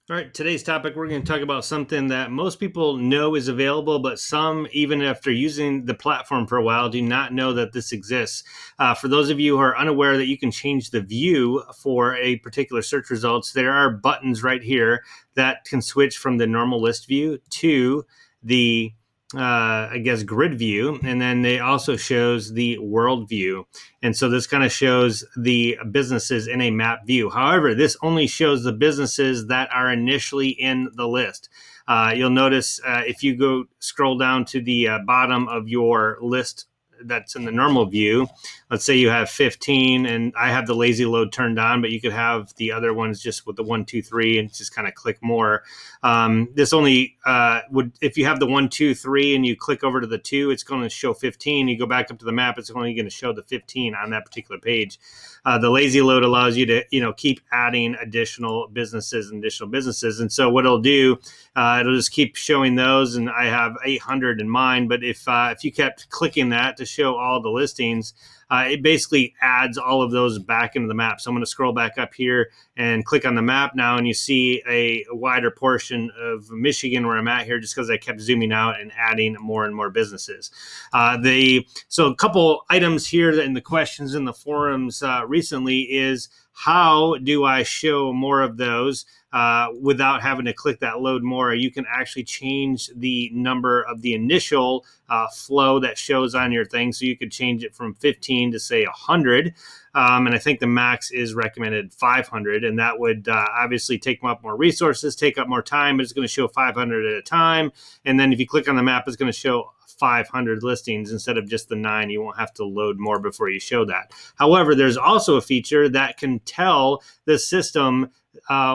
All right, today's topic, we're going to talk about something that most people know is available, but some, even after using the platform for a while, do not know that this exists. For those of you who are unaware that you can change the view for a particular search results, there are buttons right here that can switch from the normal list view to the grid view, and then they also shows the world view. And so this kind of shows the businesses in a map view. However, this only shows the businesses that are initially in the list. You'll notice if you go scroll down to the bottom of your list that's in the normal view, let's say you have 15 and I have the lazy load turned on, but you could have the other ones just with the 1, 2, 3 and just kind of click more. This only would, if you have the 1, 2, 3 and you click over to the 2, it's going to show 15. You go back up to the map, it's only going to show the 15 on that particular page. The lazy load allows you to keep adding additional businesses. And so what it'll do, it'll just keep showing those, and I have 800 in mine. But if you kept clicking that to show all the listings, it basically adds all of those back into the map. So I'm going to scroll back up here and click on the map now, and you see a wider portion of Michigan where I'm at here, just because I kept zooming out and adding more and more businesses. So a couple items here in the questions in the forums recently is, how do I show more of those without having to click that load more? You can actually change the number of the initial flow that shows on your thing. So you could change it from 15 to say 100. And I think the max is recommended 500. And that would obviously take up more resources, take up more time, but it's going to show 500 at a time. And then if you click on the map, it's going to show 500 listings instead of just the 9. You won't have to load more before you show that. However, there's also a feature that can tell the system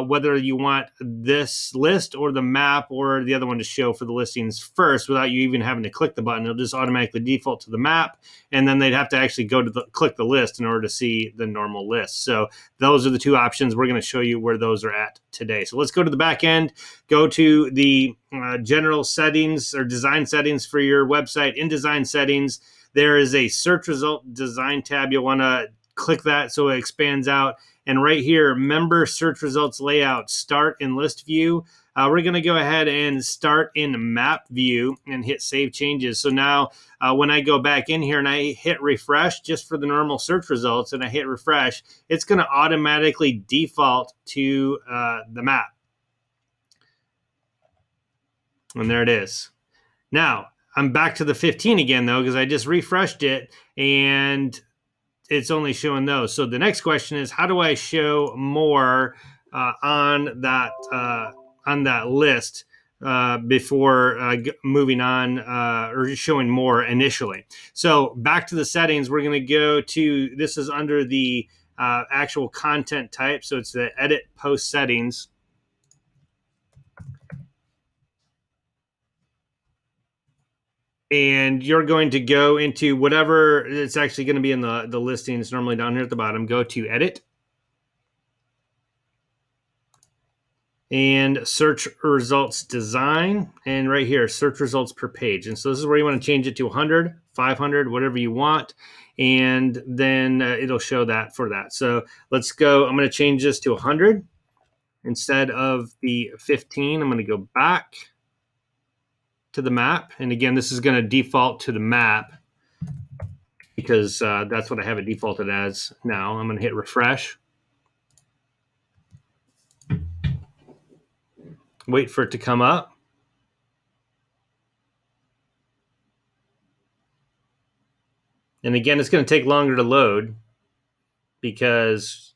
whether you want this list or the map or the other one to show for the listings first without you even having to click the button. It'll just automatically default to the map, and then they'd have to actually go to click the list in order to see the normal list. So those are the two options. We're going to show you where those are at today. So let's go to the back end, go to the general settings or design settings for your website. In design settings, there is a search result design tab. You'll want to click that so it expands out. And right here, member search results layout, start in list view. We're going to go ahead and start in map view and hit save changes. So now when I go back in here and I hit refresh just for the normal search results and I hit refresh, it's going to automatically default to the map. And there it is. Now, I'm back to the 15 again, though, because I just refreshed it and it's only showing those. So the next question is, how do I show more on that list before moving on or showing more initially? So back to the settings, we're going to go to, this is under the actual content type. So it's the edit post settings. And you're going to go into whatever it's actually going to be in the listing. It's normally down here at the bottom. Go to edit and search results design. And right here, search results per page. And so this is where you want to change it to 100, 500, whatever you want. And then it'll show that for that. So let's go. I'm going to change this to 100 instead of the 15. I'm going to go back to the map. And again, this is going to default to the map because that's what I have it defaulted as now. I'm going to hit refresh. Wait for it to come up. And again, it's going to take longer to load because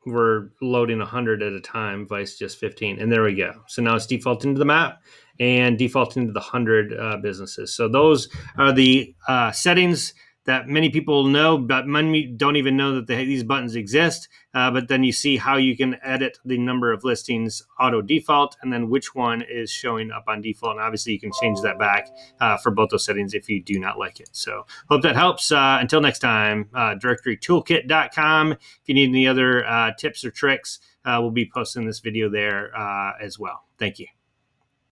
we're loading 100 at a time, vice just 15. And there we go. So now it's defaulting to the map and defaulting to the 100 businesses. So those are the settings that many people know, but many don't even know that these buttons exist. But then you see how you can edit the number of listings auto default, and then which one is showing up on default. And obviously you can change that back for both those settings if you do not like it. So hope that helps. Until next time, directorytoolkit.com. If you need any other tips or tricks, we'll be posting this video there as well. Thank you.